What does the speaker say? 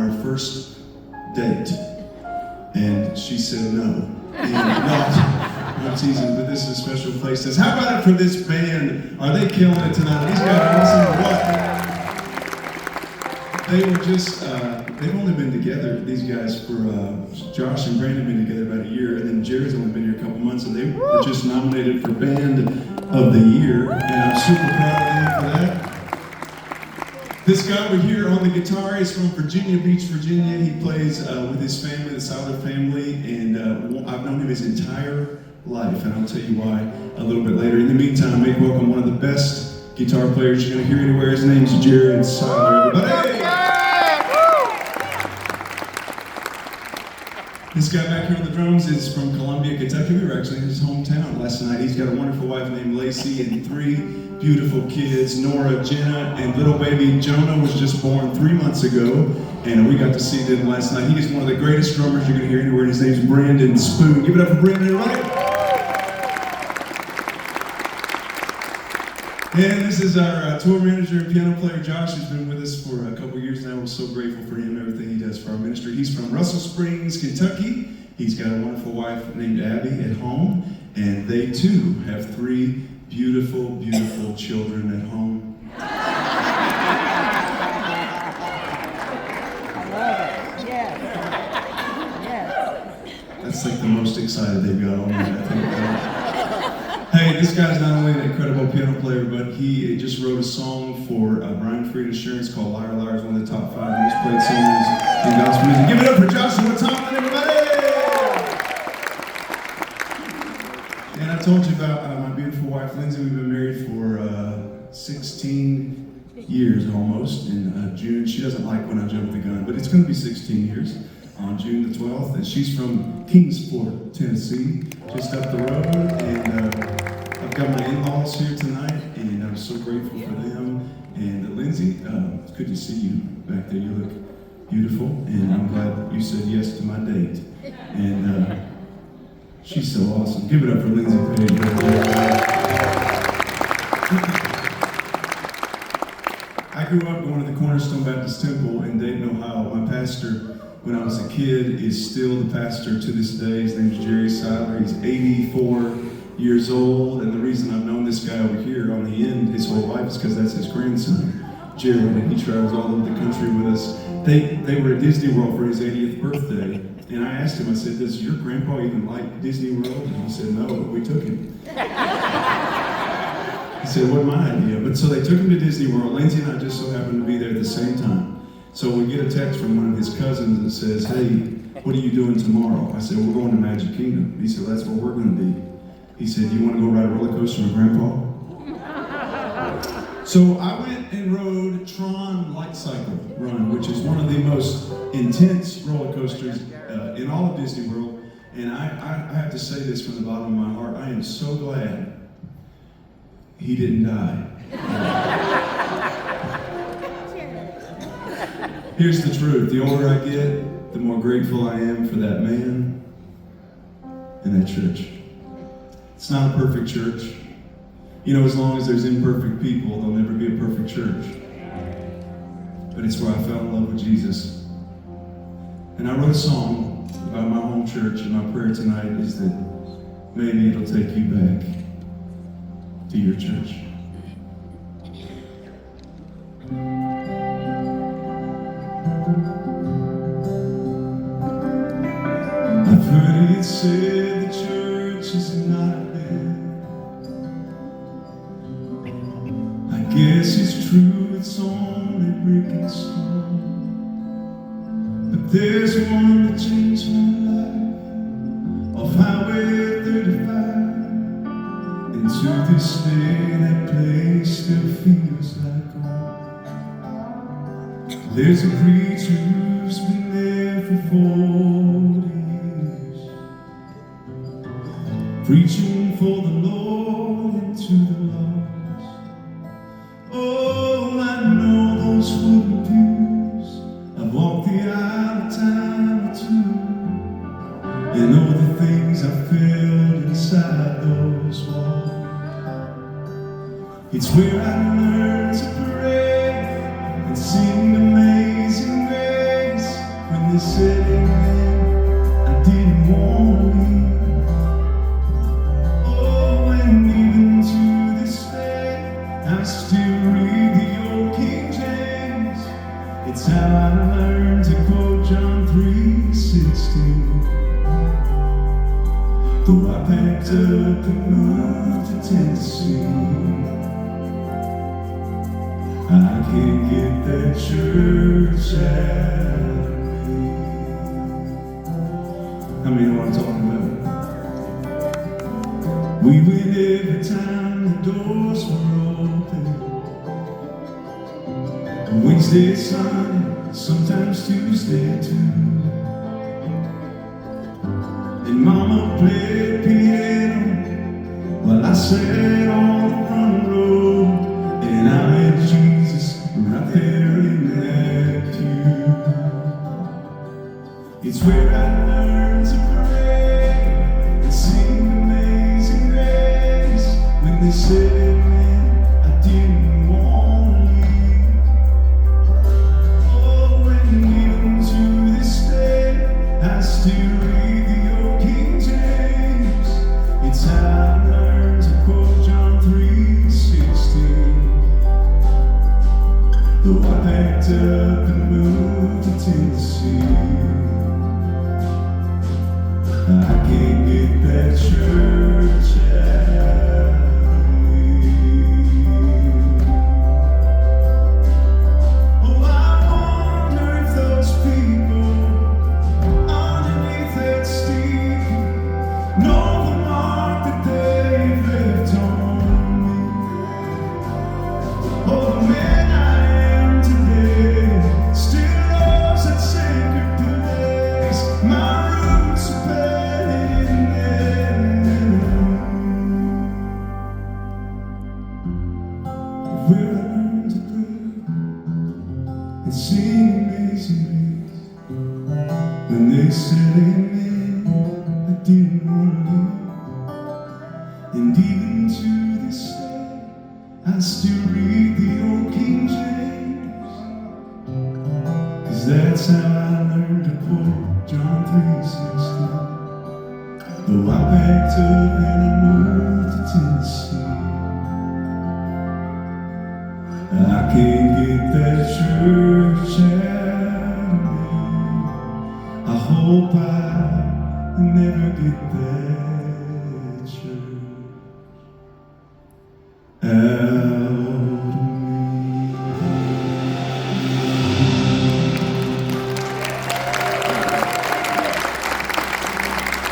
our first date. And she said no. And I'm teasing, but this is a special place. Says, how about it for this band? Are they killing it tonight? These guys are awesome. What? They were just, they've only been together, these guys, for, Josh and Brandon have been together about a year, and then Jerry's only been here a couple months, and they were just nominated for Band of the Year, and I'm super proud of them for that. This guy over here on the guitar is from Virginia Beach, Virginia. He plays with his family, the Siler family, and I've known him his entire life, and I'll tell you why a little bit later. In the meantime, make welcome one of the best guitar players you're going to hear anywhere. His name's Jared Siler. Everybody! This guy back here on the drums is from Columbia, Kentucky. We were actually in his hometown last night. He's got a wonderful wife named Lacey and 3 beautiful kids, Nora, Jenna, and little baby Jonah was just born 3 months ago, and we got to see them last night. He is one of the greatest drummers you're going to hear anywhere, and his name's Brandon Spoon. Give it up for Brandon, everybody. And this is our tour manager and piano player, Josh, who's been with us for a couple years now. We're so grateful for him, everything he does for our ministry. He's from Russell Springs, Kentucky. He's got a wonderful wife named Abby at home, and they too have 3 beautiful, beautiful children at home. I love it. Yes. Yes. That's like the most excited they've got all night, I think. Hey, this guy's not only an incredible piano player, but he just wrote a song for Brian Freed Assurance called Liar Liar. It's one of the top 5 most played songs in gospel music. Give it up for Joshua Tomlin, everybody! And I told you about my beautiful wife, Lindsay. We've been married for 16 years almost in June. She doesn't like when I jump the gun, but it's going to be 16 years on June the 12th. And she's from Kingsport, Tennessee, just up the road. And I've got my in-laws here tonight, and I'm so grateful for them. And Lindsay, it's good to see you back there. You look beautiful, and I'm glad you said yes to my date. And she's so awesome. Give it up for Lindsay Page right there. I grew up going to the Cornerstone Baptist Temple in Dayton, Ohio. My pastor, when I was a kid, is still the pastor to this day. His name's Jerry Siler. He's 84 years old, and the reason I've known this guy over here on the end his whole life is because that's his grandson, Jared, and he travels all over the country with us. They were at Disney World for his 80th birthday. And I asked him, I said, does your grandpa even like Disney World? And he said, no, but we took him. He said, it wasn't my idea. But so they took him to Disney World. Lindsay and I just so happened to be there at the same time. So we get a text from one of his cousins that says, hey, what are you doing tomorrow? I said, we're going to Magic Kingdom. He said, that's where we're going to be. He said, you want to go ride a roller coaster with Grandpa? So I went and rode Tron Light Cycle Run, which is one of the most intense roller coasters in all of Disney World. And I have to say this from the bottom of my heart. I am so glad he didn't die. Here's the truth. The older I get, the more grateful I am for that man and that church. It's not a perfect church. You know, as long as there's imperfect people, there'll never be a perfect church. But it's where I fell in love with Jesus. And I wrote a song about my home church, and my prayer tonight is that maybe it'll take you back to your church. I've heard it said the church is not dead. I guess it's true, it's only brick and stone. But there's one that changed my life, off Highway 35. And to this day, that place still feels like home. There's a preacher who's been there for 40 years, preaching for the Lord and to the lost. Oh, I know those wooden pews. I've walked the aisle a time or two, and all the things I felt inside those walls. It's where I learned to pray and sing Amazing Grace. they said amen, I didn't want to leave. Oh, and even to this day, I still read the old King James. It's how I learned to quote John 3:16. Though I packed up and moved to Tennessee, I can't get that church out of me. How many know what I'm talking about? We went every time the doors were open. Wednesday, Sunday, sometimes Tuesday too. And Mama played piano while I sat on the front row, and I met Jesus right there in that pew. It's where I learned to pray and sing Amazing Grace. When they said amen, I didn't want to leave. Oh, and even to this day, I still read the old King James. It's how I learned to quote John 3:16. Though I packed up and moved to Tennessee, I can't get that church out of me. Oh, I wonder if those people underneath that steeple know the mark that they've left on me. Oh, the man I am today still loves that sacred place. My roots are planted in there. Where I learned to pray and sing Amazing Grace. When they said amen, I didn't want to leave. And even to this day, I still read the old King James. 'Cause that's how I learned to quote John 3:16. Though I packed up and I moved to Tennessee, I can't get that church out of me. I hope I never get there.